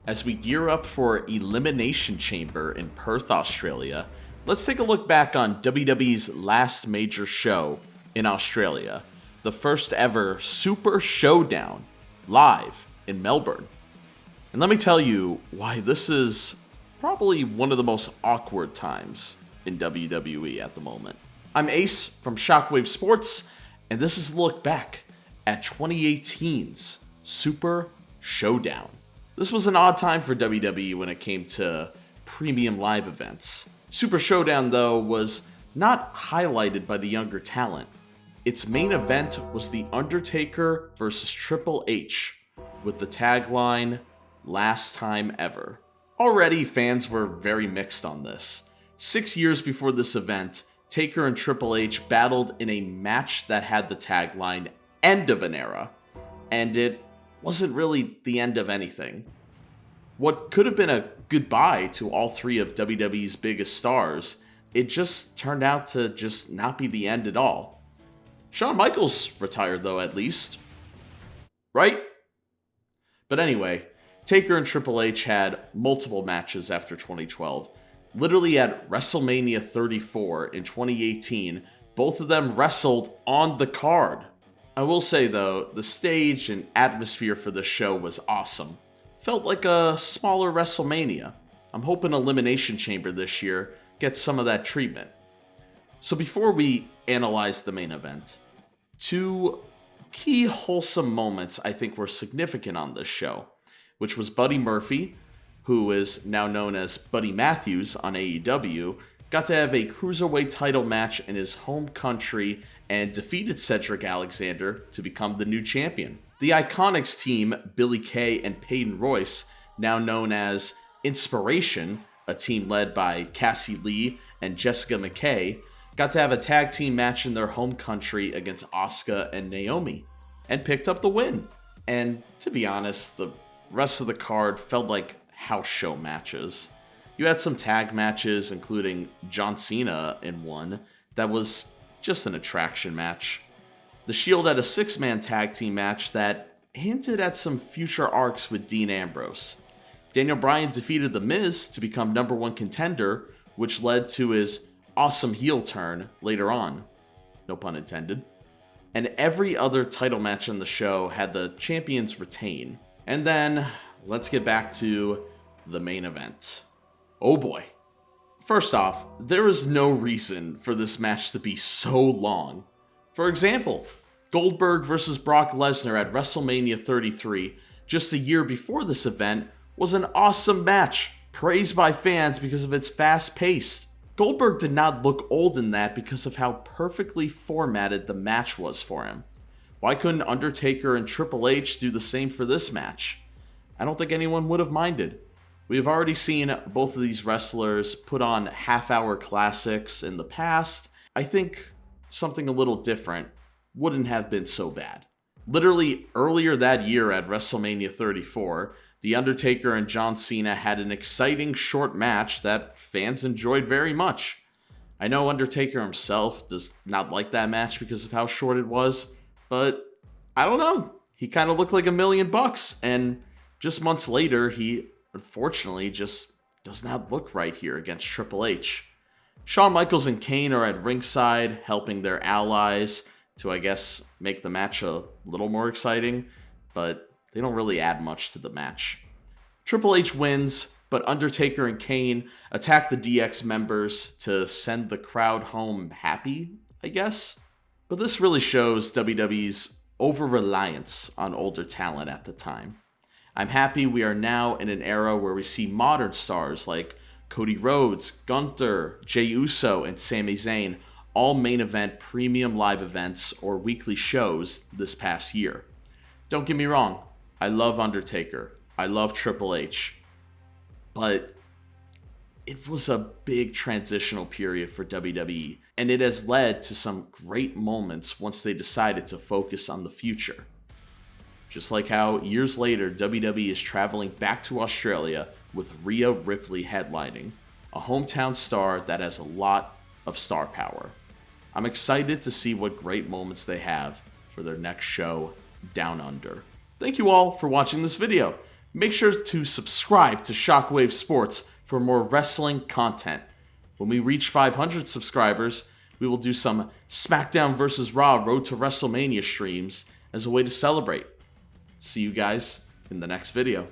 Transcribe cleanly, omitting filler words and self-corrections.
As we gear up for Elimination Chamber in Perth, Australia, let's take a look back on WWE's last major show in Australia, the first ever Super Showdown, live in Melbourne. And let me tell you why this is probably one of the most awkward times in WWE at the moment. I'm Ace from Shockwave Sports, and this is a look back at 2018's Super Showdown. This was an odd time for WWE when it came to premium live events. Super Showdown, though, was not highlighted by the younger talent. Its main event was The Undertaker versus Triple H, with the tagline, "Last time ever." Already, fans were very mixed on this. 6 years before this event, Taker and Triple H battled in a match that had the tagline, "End of an Era," and it wasn't really the end of anything. What could have been a goodbye to all three of WWE's biggest stars, it just turned out to just not be the end at all. Shawn Michaels retired though, at least. Right? But anyway, Taker and Triple H had multiple matches after 2012. Literally at WrestleMania 34 in 2018, both of them wrestled on the card. I will say though, the stage and atmosphere for the show was awesome. Felt like a smaller WrestleMania. I'm hoping Elimination Chamber this year gets some of that treatment. So before we analyze the main event, two key wholesome moments I think were significant on this show, which was Buddy Murphy, who is now known as Buddy Matthews on AEW, got to have a Cruiserweight title match in his home country and defeated Cedric Alexander to become the new champion. The Iconics team, Billy Kay and Peyton Royce, now known as Inspiration, a team led by Cassie Lee and Jessica McKay, got to have a tag team match in their home country against Asuka and Naomi, and picked up the win. And to be honest, the rest of the card felt like house show matches. You had some tag matches, including John Cena in one, that was just an attraction match. The Shield had a 6-man tag team match that hinted at some future arcs with Dean Ambrose. Daniel Bryan defeated The Miz to become #1 contender, which led to his awesome heel turn later on. No pun intended. And every other title match on the show had the champions retain. And then, let's get back to the main event. Oh boy. First off, there is no reason for this match to be so long. For example, Goldberg versus Brock Lesnar at WrestleMania 33, just a year before this event, was an awesome match, praised by fans because of its fast pace. Goldberg did not look old in that because of how perfectly formatted the match was for him. Why couldn't Undertaker and Triple H do the same for this match? I don't think anyone would have minded. We have already seen both of these wrestlers put on half-hour classics in the past. I think something a little different wouldn't have been so bad. Literally earlier that year at WrestleMania 34, The Undertaker and John Cena had an exciting short match that fans enjoyed very much. I know Undertaker himself does not like that match because of how short it was, but I don't know. He kind of looked like $1 million, and just months later, he unfortunately just does not look right here against Triple H. Shawn Michaels and Kane are at ringside, helping their allies to, I guess, make the match a little more exciting, but they don't really add much to the match. Triple H wins, but Undertaker and Kane attack the DX members to send the crowd home happy, I guess. But this really shows WWE's over-reliance on older talent at the time. I'm happy we are now in an era where we see modern stars like Cody Rhodes, Gunther, Jey Uso, and Sami Zayn all main event premium live events or weekly shows this past year. Don't get me wrong, I love Undertaker, I love Triple H, but it was a big transitional period for WWE, and it has led to some great moments once they decided to focus on the future. Just like how years later, WWE is traveling back to Australia with Rhea Ripley headlining, a hometown star that has a lot of star power. I'm excited to see what great moments they have for their next show, Down Under. Thank you all for watching this video. make sure to subscribe to Shockwave Sports for more wrestling content. When we reach 500 subscribers, we will do some SmackDown vs. Raw Road to WrestleMania streams as a way to celebrate. See you guys in the next video.